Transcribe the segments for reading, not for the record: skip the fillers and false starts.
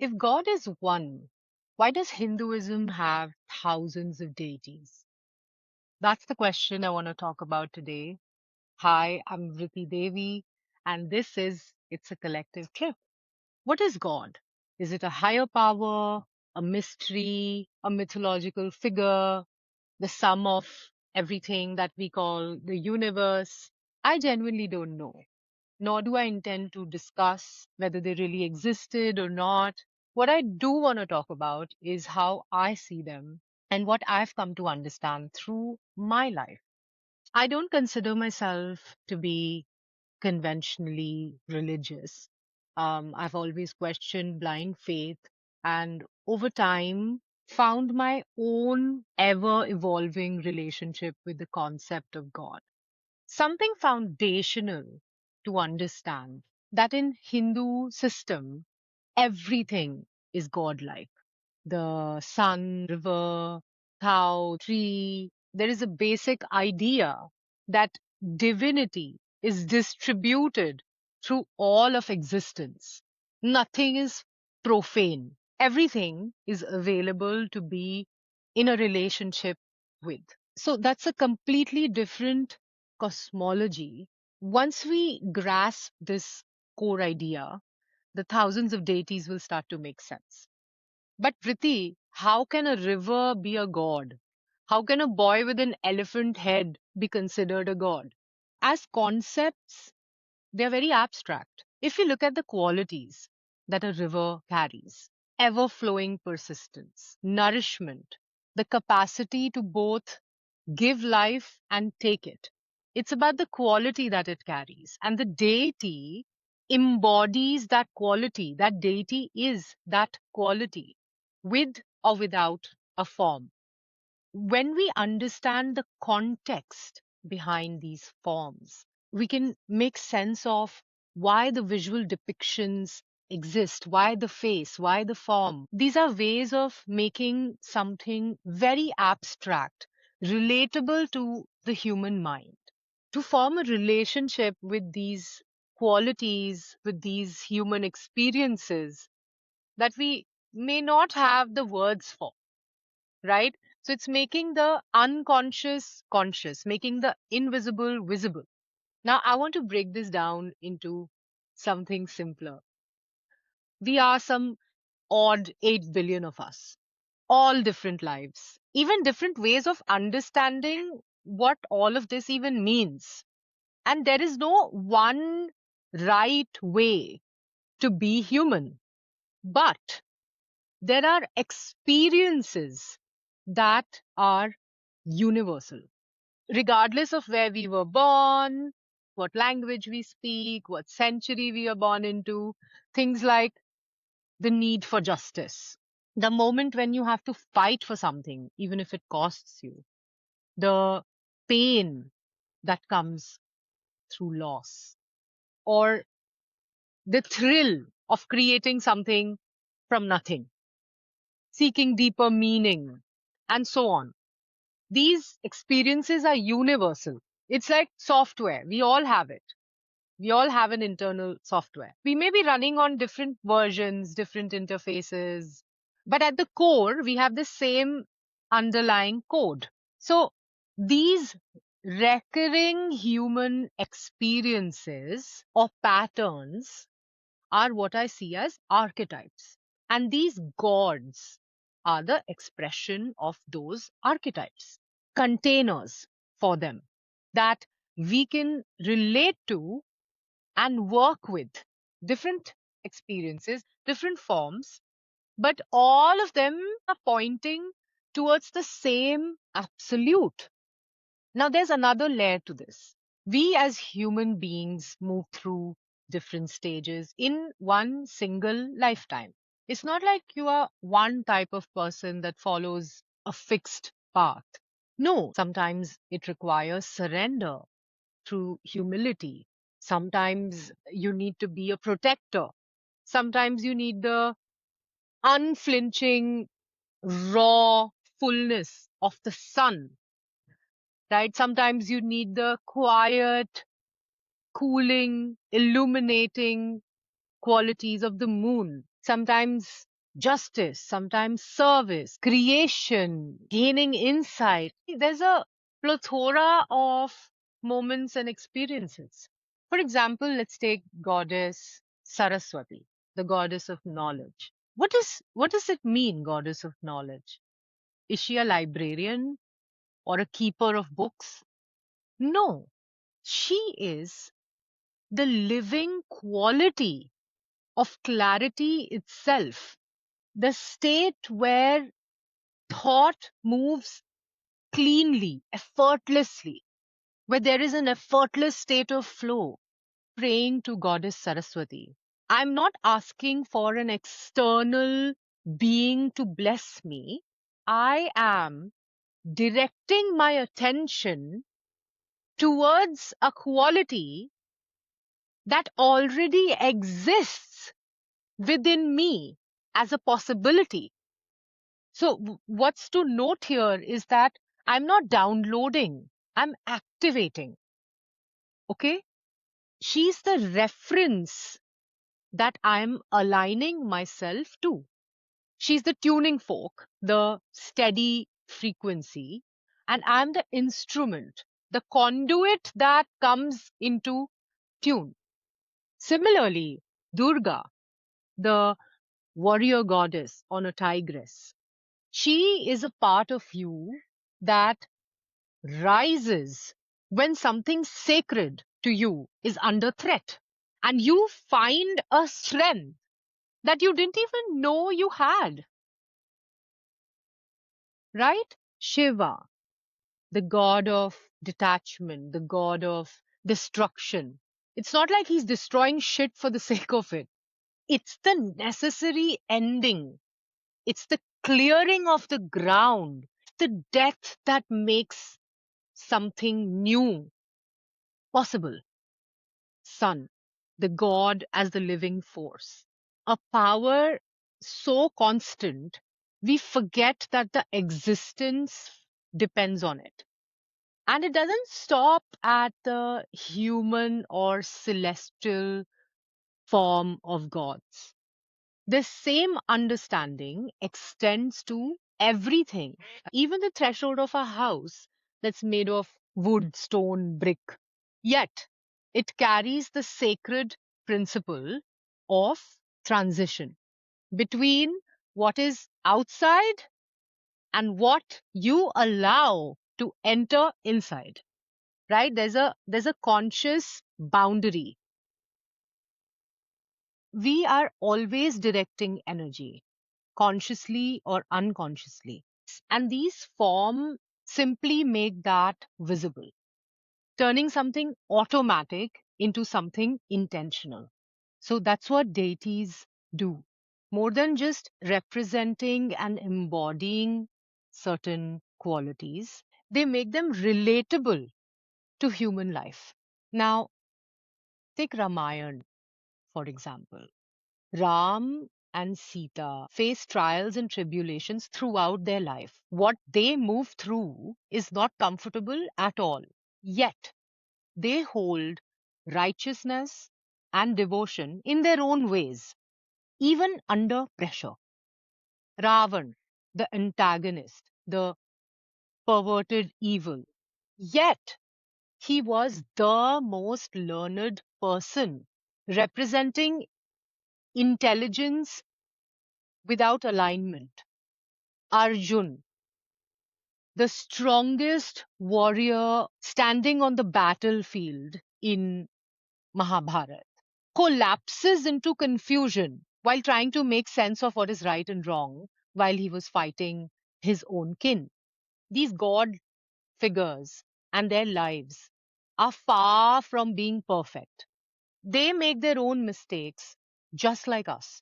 If God is one, why does Hinduism have thousands of deities? That's the question I want to talk about today. Hi, I'm Vritti Devi, and this is It's a Collective Trip. What is God? Is it a higher power, a mystery, a mythological figure, the sum of everything that we call the universe? I genuinely don't know, nor do I intend to discuss whether they really existed or not. What I do want to talk about is how I see them and what I've come to understand through my life. I don't consider myself to be conventionally religious. I've always questioned blind faith and over time found my own ever evolving relationship with the concept of God. Something foundational to understand that in Hindu system, everything is godlike. The sun, river, cow, tree. There is a basic idea that divinity is distributed through all of existence. Nothing is profane. Everything is available to be in a relationship with. So that's a completely different cosmology. Once we grasp this core idea, the thousands of deities will start to make sense. But Priti, how can a river be a god? How can a boy with an elephant head be considered a god? As concepts, they're very abstract. If you look at the qualities that a river carries, ever flowing persistence, nourishment, the capacity to both give life and take it. It's about the quality that it carries. And the deity embodies that quality. That deity is that quality with or without a form. When we understand the context behind these forms, we can make sense of why the visual depictions exist, why the face, why the form. These are ways of making something very abstract, relatable to the human mind. To form a relationship with these qualities, with these human experiences that we may not have the words for, right? So it's making the unconscious conscious, making the invisible visible. Now, I want to break this down into something simpler. We are some odd 8 billion of us, all different lives, even different ways of understanding what all of this even means. And there is no one right way to be human, but there are experiences that are universal, regardless of where we were born, what language we speak, what century we are born into. Things like the need for justice, the moment when you have to fight for something, even if it costs you, the pain that comes through loss, or the thrill of creating something from nothing, seeking deeper meaning, and so on. These experiences are universal. It's like software. We all have it. We all have an internal software. We may be running on different versions, different interfaces, but at the core, we have the same underlying code. So these recurring human experiences or patterns are what I see as archetypes. And these gods are the expression of those archetypes, containers for them that we can relate to and work with. Different experiences, different forms, but all of them are pointing towards the same absolute. Now, there's another layer to this. We as human beings move through different stages in one single lifetime. It's not like you are one type of person that follows a fixed path. No, sometimes it requires surrender through humility. Sometimes you need to be a protector. Sometimes you need the unflinching, raw fullness of the sun, right? Sometimes you need the quiet, cooling, illuminating qualities of the moon. Sometimes justice, sometimes service, creation, gaining insight. There's a plethora of moments and experiences. For example, let's take goddess Saraswati, the goddess of knowledge. What does it mean, goddess of knowledge? Is she a librarian or a keeper of books? No, she is the living quality of clarity itself, the state where thought moves cleanly, effortlessly, where there is an effortless state of flow, praying to Goddess Saraswati. I'm not asking for an external being to bless me. I am directing my attention towards a quality that already exists within me as a possibility. So, what's to note here is that I'm not downloading, I'm activating. Okay? She's the reference that I'm aligning myself to. She's the tuning fork, the steady frequency, and I'm the instrument, the conduit that comes into tune. Similarly, Durga, the warrior goddess on a tigress, she is a part of you that rises when something sacred to you is under threat. And you find a strength that you didn't even know you had, right? Shiva, the god of detachment, the god of destruction. It's not like he's destroying shit for the sake of it. It's the necessary ending. It's the clearing of the ground, the death that makes something new possible. Sun, the god as the living force, a power so constant we forget that the existence depends on it. And it doesn't stop at the human or celestial form of gods. The same understanding extends to everything, even the threshold of a house that's made of wood, stone, brick. Yet, it carries the sacred principle of transition between what is outside and what you allow to enter inside, right? There's a conscious boundary. We are always directing energy, consciously or unconsciously. And these form simply make that visible, turning something automatic into something intentional. So that's what deities do. More than just representing and embodying certain qualities, they make them relatable to human life. Now, take Ramayana, for example. Ram and Sita face trials and tribulations throughout their life. What they move through is not comfortable at all. Yet, they hold righteousness and devotion in their own ways, even under pressure. Ravan, the antagonist, the perverted evil. Yet, he was the most learned person, representing intelligence without alignment. Arjun, the strongest warrior standing on the battlefield in Mahabharata, collapses into confusion while trying to make sense of what is right and wrong while he was fighting his own kin. These god figures and their lives are far from being perfect. They make their own mistakes just like us.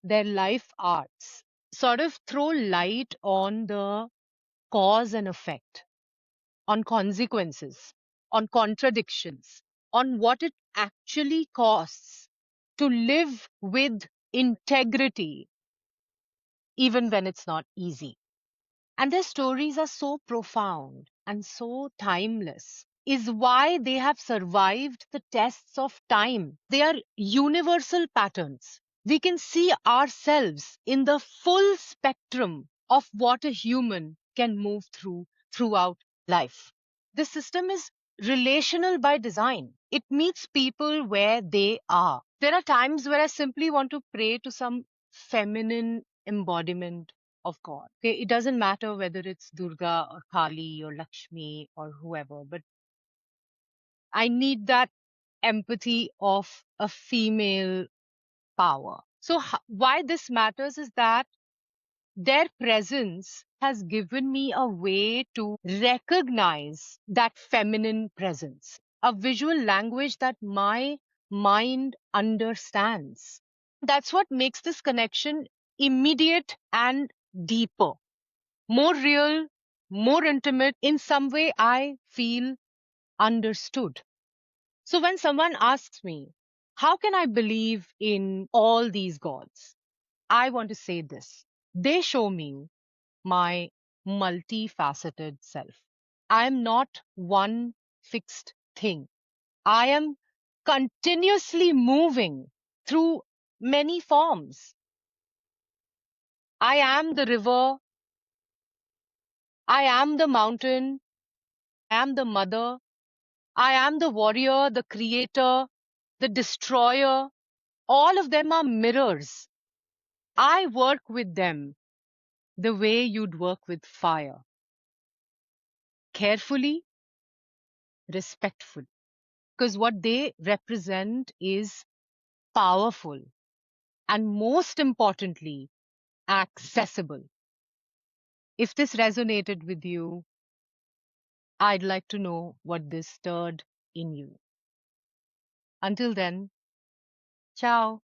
Their life arcs sort of throw light on the cause and effect, on consequences, on contradictions, on what it actually costs to live with integrity, even when it's not easy. And their stories are so profound and so timeless, is why they have survived the tests of time. They are universal patterns. we can see ourselves in the full spectrum of what a human can move throughout life. The system is relational by design. It meets people where they are. There are times where I simply want to pray to some feminine embodiment of God. Okay, it doesn't matter whether it's Durga or Kali or Lakshmi or whoever, but I need that empathy of a female power. So, why this matters is that their presence has given me a way to recognize that feminine presence, a visual language that my mind understands. That's what makes this connection immediate and deeper, more real, more intimate. In some way, I feel understood. So when someone asks me, how can I believe in all these gods? I want to say this. They show me my multifaceted self. I am not one fixed thing. I am continuously moving through many forms. I am the river. I am the mountain. I am the mother. I am the warrior, the creator, the destroyer. All of them are mirrors. I work with them the way you'd work with fire, carefully, respectfully, because what they represent is powerful and, most importantly, accessible. If this resonated with you, I'd like to know what this stirred in you. Until then, ciao.